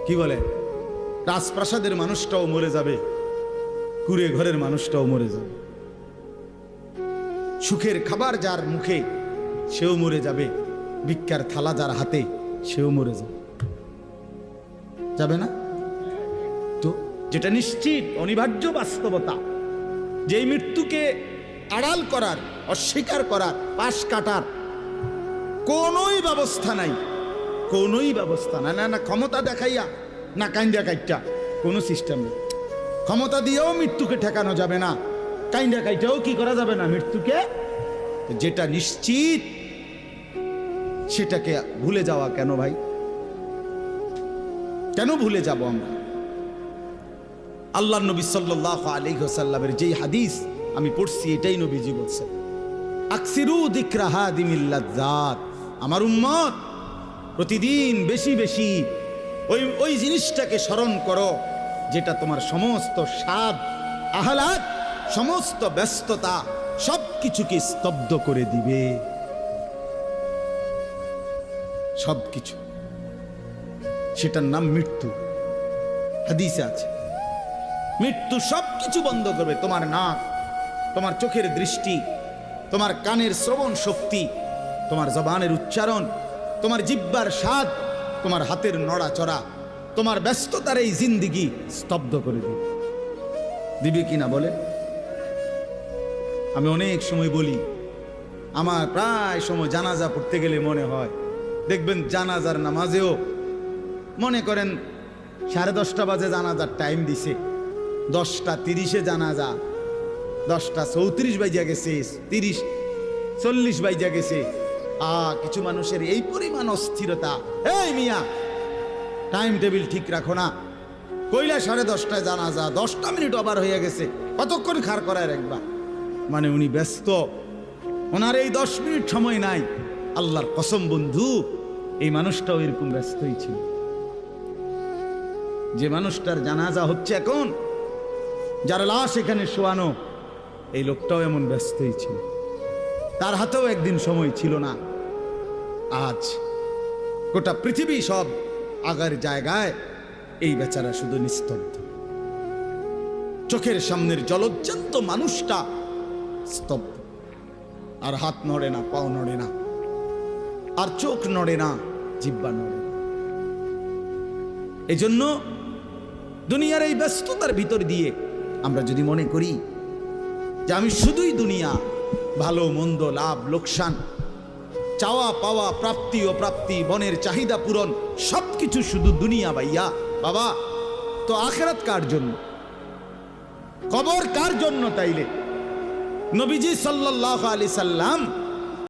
কি বলে, রাজপ্রাসাদের মানুষটাও মরে যাবে, কুড়ে ঘরের মানুষটাও মরে যাবে, সুখের খাবার যার মুখে সেও মরে যাবে, ভিক্ষার থালা যার হাতে সেও মরে যাবে, যাবে না? তো যেটা নিশ্চিত অনিবার্য বাস্তবতা, যেই মৃত্যুকে আড়াল করার, অস্বীকার করার, পাশ কাটার কোনোই ব্যবস্থা নাই, কোনোই ব্যবস্থা নাই। না ক্ষমতা দেখাইয়া, না কাইন্দা কাইটা, কোনো সিস্টেম নেই। ক্ষমতা দিয়েও মৃত্যুকে ঠেকানো যাবে না, কাইন্দা কাইটাও কি করা যাবে না মৃত্যুকে। যেটা নিশ্চিত সেটাকে ভুলে যাওয়া কেন ভাই? কেন ভুলে যাব আমরা? আল্লাহর নবী সাল্লাল্লাহু আলাইহি ওয়াসাল্লামের যেই হাদিস আমি পড়ছি, এটাই নবীজি বলছেন, আকসিরু যিকরা হাদিমিল লাজ্জাত, আমার উম্মত প্রতিদিন বেশি বেশি ওই জিনিসটাকে স্মরণ করো যেটা তোমার সমস্ত স্বাদ, আহ্লাদ, সমস্ত ব্যস্ততা সবকিছুকে স্তব্ধ করে দিবে। সবকিছু, সেটার নাম মৃত্যু। হাদিসে আছে মৃত্যু সবকিছু বন্ধ করবে। তোমার নাক, তোমার চোখের দৃষ্টি, তোমার কানের শ্রবণ শক্তি, তোমার জবানের উচ্চারণ, তোমার জিহ্বার স্বাদ, তোমার হাতের নড়াচড়া, তোমার ব্যস্ততার এই জিন্দিগি স্তব্ধ করে দিবে। দিবে কিনা বলে? আমি অনেক সময় বলি, আমার প্রায় সময় জানাজা পড়তে গেলে মনে হয়, দেখবেন জানাজার নামাজেও মনে করেন 10:30 বাজে জানাজার টাইম দিছে, 10:30 জানাজা, 10:34 বাজে গেছে, 30-40 বাজে গেছে। কিছু মানুষের এই পরিমাণ অস্থিরতা, এই মিয়া টাইম টেবিল ঠিক রাখো না, কইলা 10:30টায় জানাজা, 10টা মিনিট ওভার হয়ে গেছে, কতক্ষণ খাড় করায় রাখবা? মানে উনি ব্যস্ত, ওনার এই 10 মিনিট সময় নাই। আল্লাহর কসম বন্ধু, এই মানুষটাও এরকম ব্যস্তই ছিল। যে মানুষটার জানাজা হচ্ছে এখন, যার লাশ এখানে শোয়ানো, এই লোকটাও এমন ব্যস্তই ছিল। তার হাতেও একদিন সময় ছিল না। আজ গোটা পৃথিবী সব আগার জায়গায়, এই বেচারা শুধু নিস্তব্ধ। চোখের সামনের জলজ্জান্ত মানুষটা স্তব্ধ, আর হাত নড়ে না, পাও নড়ে না, আর চোখ নড়ে না, জিহ্বা নড়ে না। এই জন্য দুনিয়ার এই ব্যস্ততার ভিতর দিয়ে আমরা যদি মনে করি যে আমি শুধুই দুনিয়া, ভালো মন্দ, লাভ লোকসান, চাওয়া পাওয়া, প্রাপ্তি ও প্রাপ্তি, মনের চাহিদা পূরণ, সবকিছু শুধু দুনিয়া ভাইয়া, বাবা তো আখিরাত কার জন্য? কবর কার জন্য? তাইলে নবীজি সাল্লাল্লাহু আলাইহি সাল্লাম